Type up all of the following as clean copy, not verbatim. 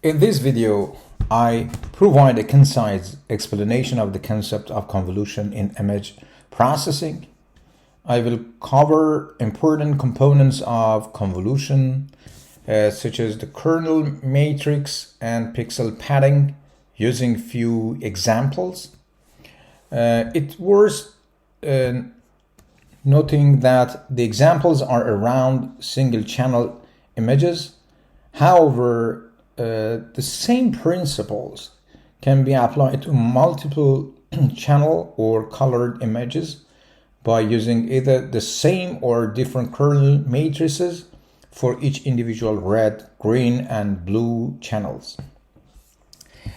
In this video, I provide a concise explanation of the concept of convolution in image processing. I will cover important components of convolution, such as the kernel matrix and pixel padding, using few examples. It's worth noting that the examples are around single channel images. However, the same principles can be applied to multiple channel or colored images by using either the same or different kernel matrices for each individual red, green, and blue channels.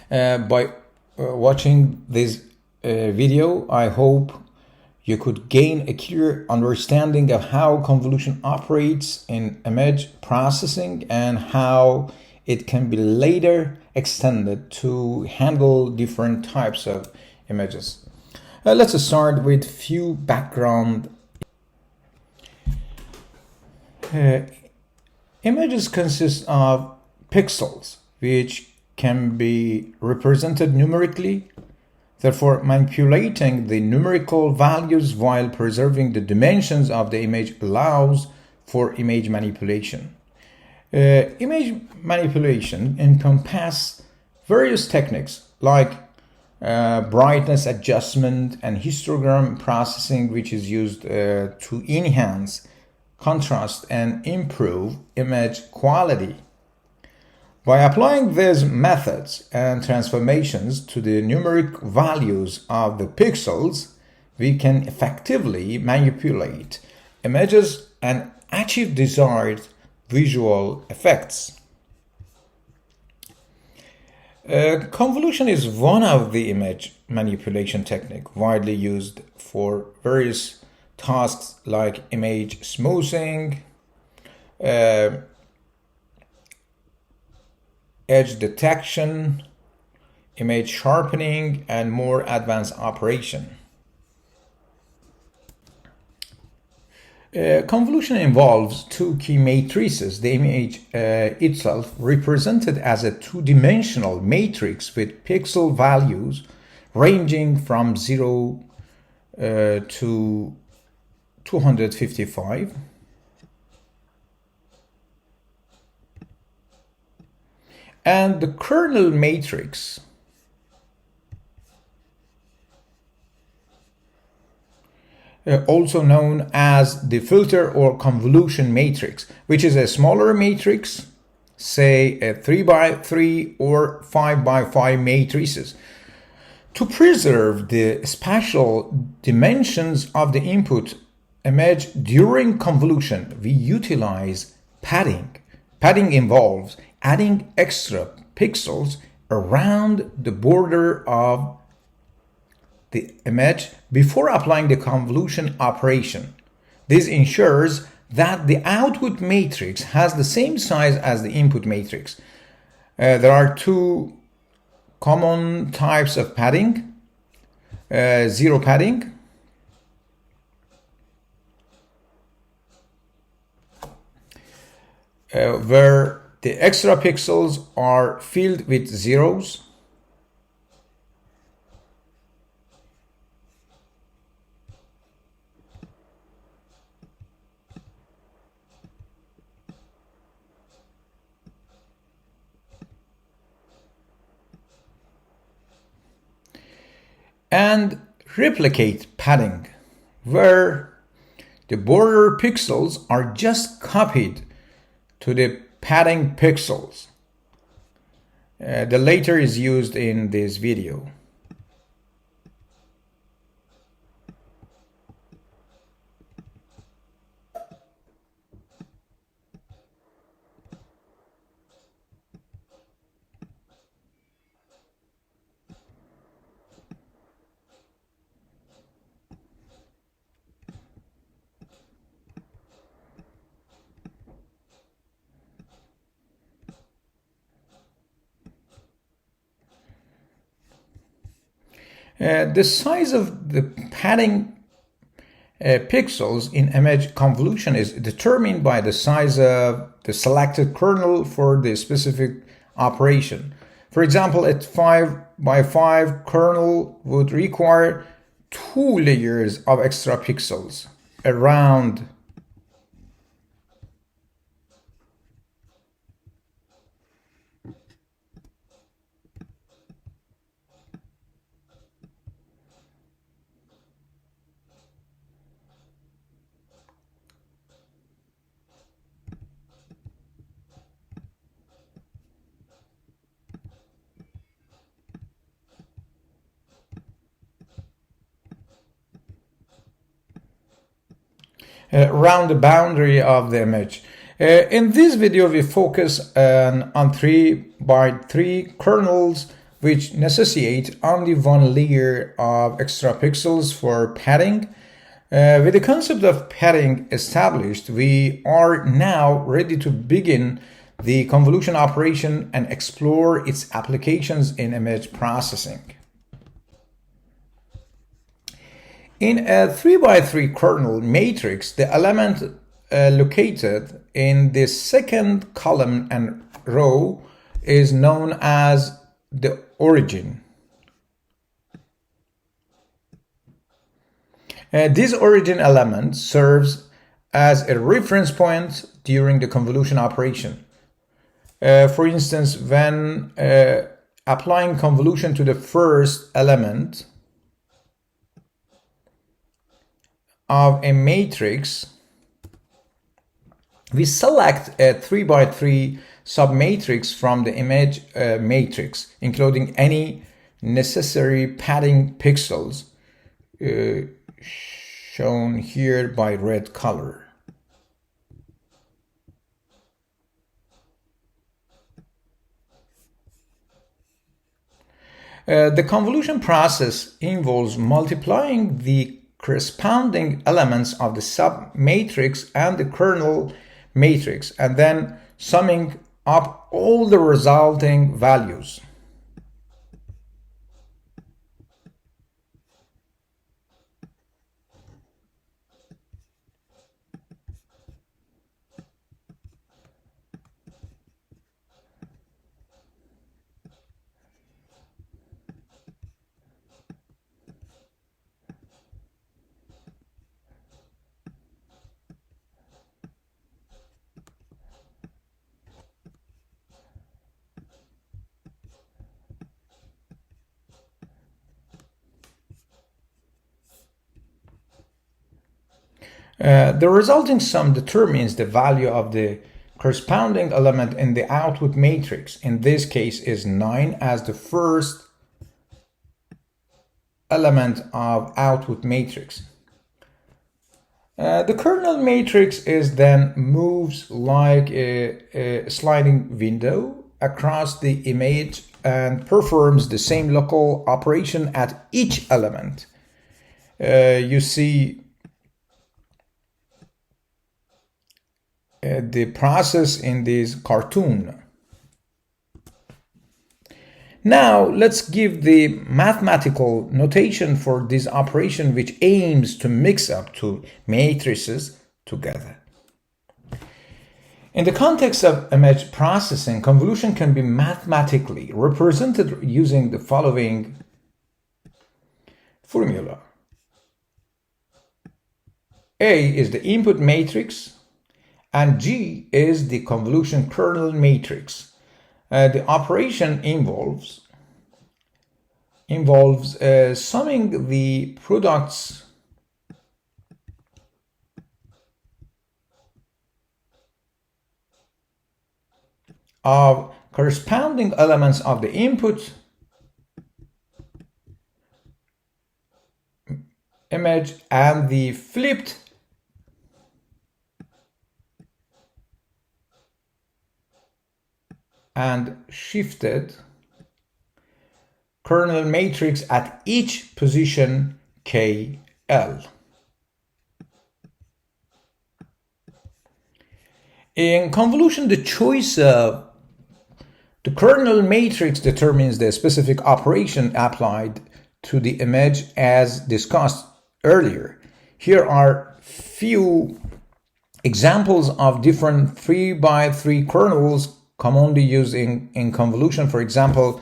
By watching this video, I hope you could gain a clear understanding of how convolution operates in image processing and how it can be later extended to handle different types of images. Let's start with few background. Images consist of pixels, which can be represented numerically. Therefore, manipulating the numerical values while preserving the dimensions of the image allows for image manipulation. Image manipulation encompasses various techniques like brightness adjustment and histogram processing, which is used to enhance contrast and improve image quality. By applying these methods and transformations to the numeric values of the pixels, we can effectively manipulate images and achieve desired visual effects. Convolution is one of the image manipulation techniques widely used for various tasks like image smoothing, edge detection, image sharpening, and more advanced operation. Convolution involves two key matrices. The image itself, represented as a two-dimensional matrix with pixel values ranging from 0 to 255. And the kernel matrix, also known as the filter or convolution matrix, which is a smaller matrix, say a 3x3 or 5x5 matrices. To preserve the spatial dimensions of the input image during convolution, we utilize padding. Padding involves adding extra pixels around the border of the image before applying the convolution operation. This ensures that the output matrix has the same size as the input matrix. There are two common types of padding. Zero padding, where the extra pixels are filled with zeros. And replicate padding, where the border pixels are just copied to the padding pixels. The latter is used in this video. The size of the padding pixels in image convolution is determined by the size of the selected kernel for the specific operation. For example, a 5 by 5 kernel would require 2 layers of extra pixels around around the boundary of the image. In this video, we focus on 3 by 3 kernels which necessitate only 1 layer of extra pixels for padding. With the concept of padding established, we are now ready to begin the convolution operation and explore its applications in image processing. In a 3 by 3 kernel matrix, the element located in the second column and row is known as the origin. This origin element serves as a reference point during the convolution operation. For instance, when applying convolution to the first element of a matrix, we select a 3 by 3 submatrix from the image matrix, including any necessary padding pixels shown here by red color. The convolution process involves multiplying the corresponding elements of the submatrix and the kernel matrix, and then summing up all the resulting values. The resulting sum determines the value of the corresponding element in the output matrix. In this case is 9 as the first element of output matrix. The kernel matrix is then moves like a sliding window across the image and performs the same local operation at each element. You see the process in this cartoon. Now let's give the mathematical notation for this operation, which aims to mix up two matrices together. In the context of image processing, convolution can be mathematically represented using the following formula. A is the input matrix and G is the convolution kernel matrix. The operation involves summing the products of corresponding elements of the input image and the flipped and shifted kernel matrix at each position KL. In convolution, the choice of the kernel matrix determines the specific operation applied to the image as discussed earlier. Here are few examples of different 3 by 3 kernels commonly used in convolution. For example,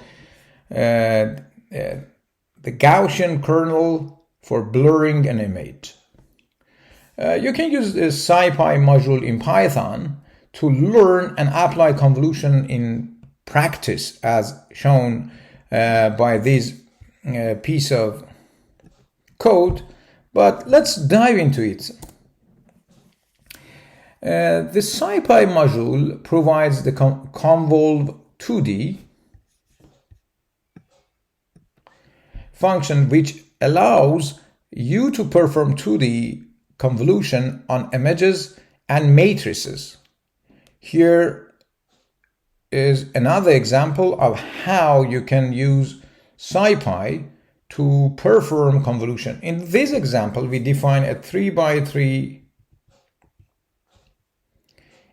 the Gaussian kernel for blurring an image. You can use the SciPy module in Python to learn and apply convolution in practice, as shown by this piece of code. But let's dive into it. The SciPy module provides the convolve2D function, which allows you to perform 2D convolution on images and matrices. Here is another example of how you can use SciPy to perform convolution. In this example, we define a 3x3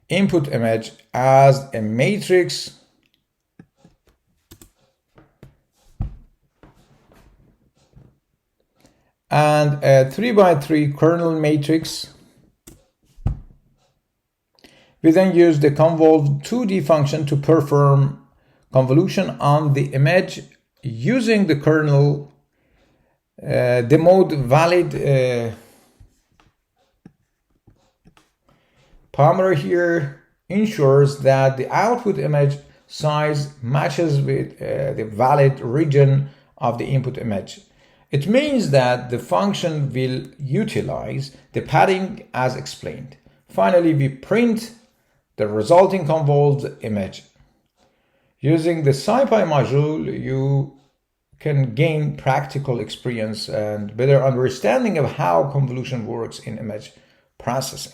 input image as a matrix and a 3x3 kernel matrix. We then use the convolve2D function to perform convolution on the image using the kernel. The mode valid parameter here ensures that the output image size matches with the valid region of the input image. It means that the function will utilize the padding as explained. Finally, we print the resulting convolved image. Using the SciPy module, you can gain practical experience and better understanding of how convolution works in image processing.